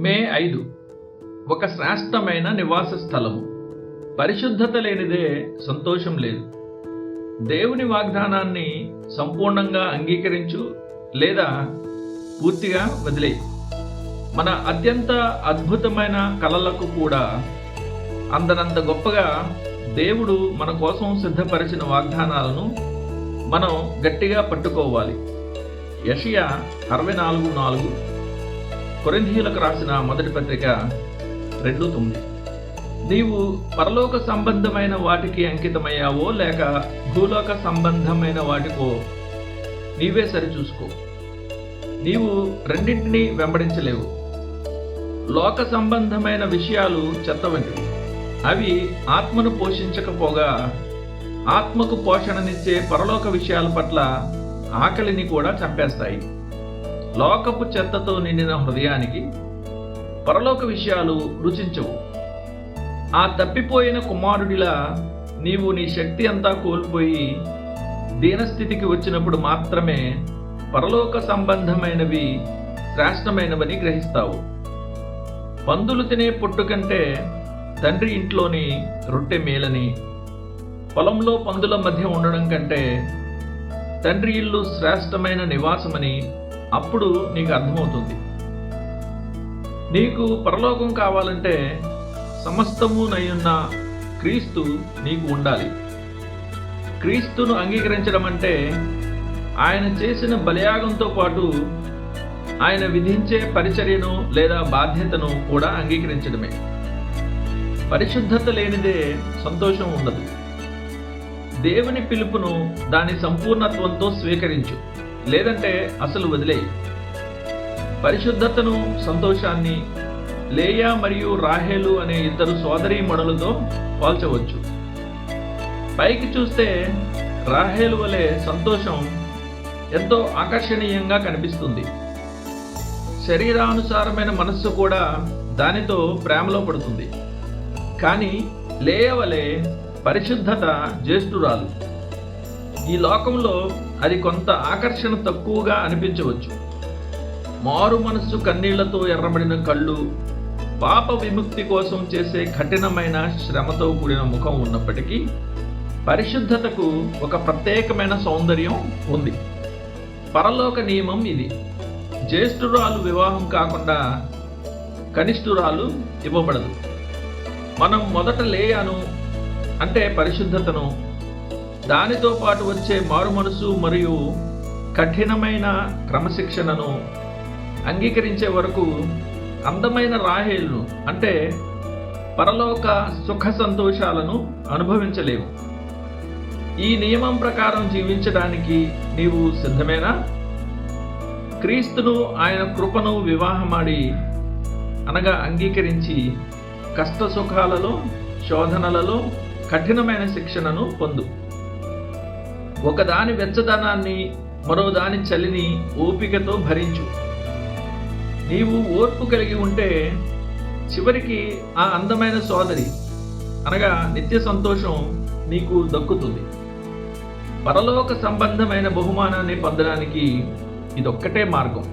మే 5 ఒక శ్రేష్టమైన నివాస స్థలము. పరిశుద్ధత లేనిదే సంతోషం లేదు. దేవుని వాగ్దానాన్ని సంపూర్ణంగా అంగీకరించు లేదా పూర్తిగా వదిలేయి. మన అత్యంత అద్భుతమైన కలలకు కూడా అందనంత గొప్పగా దేవుడు మన కోసం సిద్ధపరిచిన వాగ్దానాలను మనం గట్టిగా పట్టుకోవాలి. యెషయా 64:4, కొరింథీయులకు రాసిన మొదటి పత్రిక 2:9. నీవు పరలోక సంబంధమైన వాటికి అంకితమయ్యావో లేక భూలోక సంబంధమైన వాటికో నీవే సరిచూసుకో. నీవు రెండింటినీ వెంబడించలేవు. లోక సంబంధమైన విషయాలు చెత్త వంటివి. అవి ఆత్మను పోషించకపోగా ఆత్మకు పోషణనిచ్చే పరలోక విషయాల పట్ల ఆకలిని కూడా చంపేస్తాయి. లోకపు చెత్తతో నిండిన హృదయానికి పరలోక విషయాలు రుచించవు. ఆ తప్పిపోయిన కుమారుడిలా నీవు నీ శక్తి అంతా కోల్పోయి దీనస్థితికి వచ్చినప్పుడు మాత్రమే పరలోక సంబంధమైనవి శ్రేష్టమైనవని గ్రహిస్తావు. పందులు తినే పొట్టు కంటే తండ్రి ఇంట్లోని రొట్టె మేలని, పొలంలో పందుల మధ్య ఉండడం కంటే తండ్రి ఇల్లు శ్రేష్టమైన నివాసమని అప్పుడు నీకు అర్థమవుతుంది. నీకు పరలోకం కావాలంటే సమస్తము నయ్యున్న క్రీస్తు నీకు ఉండాలి. క్రీస్తును అంగీకరించడం అంటే ఆయన చేసిన బలియాగంతో పాటు ఆయన విధించే పరిచర్యను లేదా బాధ్యతను కూడా అంగీకరించడమే. పరిశుద్ధత లేనిదే సంతోషం ఉండదు. దేవుని పిలుపును దాని సంపూర్ణత్వంతో స్వీకరించు, లేదంటే అసలు వదిలేయి. పరిశుద్ధతను, సంతోషాన్ని లేయా మరియు రాహేలు అనే ఇద్దరు సోదరీమణులతో పోల్చవచ్చు. పైకి చూస్తే రాహేలు వలె సంతోషం ఎంతో ఆకర్షణీయంగా కనిపిస్తుంది. శరీరానుసారమైన మనస్సు కూడా దానితో ప్రేమలో పడుతుంది. కానీ లేయా వలె పరిశుద్ధత జ్యేష్ఠురాలు. ఈ లోకంలో అది కొంత ఆకర్షణ తక్కువగా అనిపించవచ్చు. మారు మనస్సు కన్నీళ్లతో ఎర్రబడిన కళ్ళు, పాప విముక్తి కోసం చేసే కఠినమైన శ్రమతో కూడిన ముఖం ఉన్నప్పటికీ పరిశుద్ధతకు ఒక ప్రత్యేకమైన సౌందర్యం ఉంది. పరలోక నియమం ఇది. జ్యేష్ఠురాలు వివాహం కాకుండా కనిష్ఠురాలు ఇవ్వబడదు. మనం మొదట లేయాను అంటే పరిశుద్ధతను, దానితో పాటు వచ్చే మారు మనసు మరియు కఠినమైన క్రమశిక్షణను అంగీకరించే వరకు అందమైన రాహేలును అంటే పరలోక సుఖ సంతోషాలను అనుభవించలేవు. ఈ నియమం ప్రకారం జీవించడానికి నీవు సిద్ధమేనా? క్రీస్తును, ఆయన కృపను వివాహమాడి అనగా అంగీకరించి కష్ట సుఖాలలో, శోధనలలో కఠినమైన శిక్షణను పొందు. ఒకదాని వెచ్చదనాన్ని, మరో దాని చలిని ఓపికతో భరించు. నీవు ఓర్పు కలిగి ఉంటే చివరికి ఆ అందమైన సోదరి అనగా నిత్య సంతోషం నీకు దక్కుతుంది. పరలోక సంబంధమైన బహుమానాన్ని పొందడానికి ఇదొక్కటే మార్గం.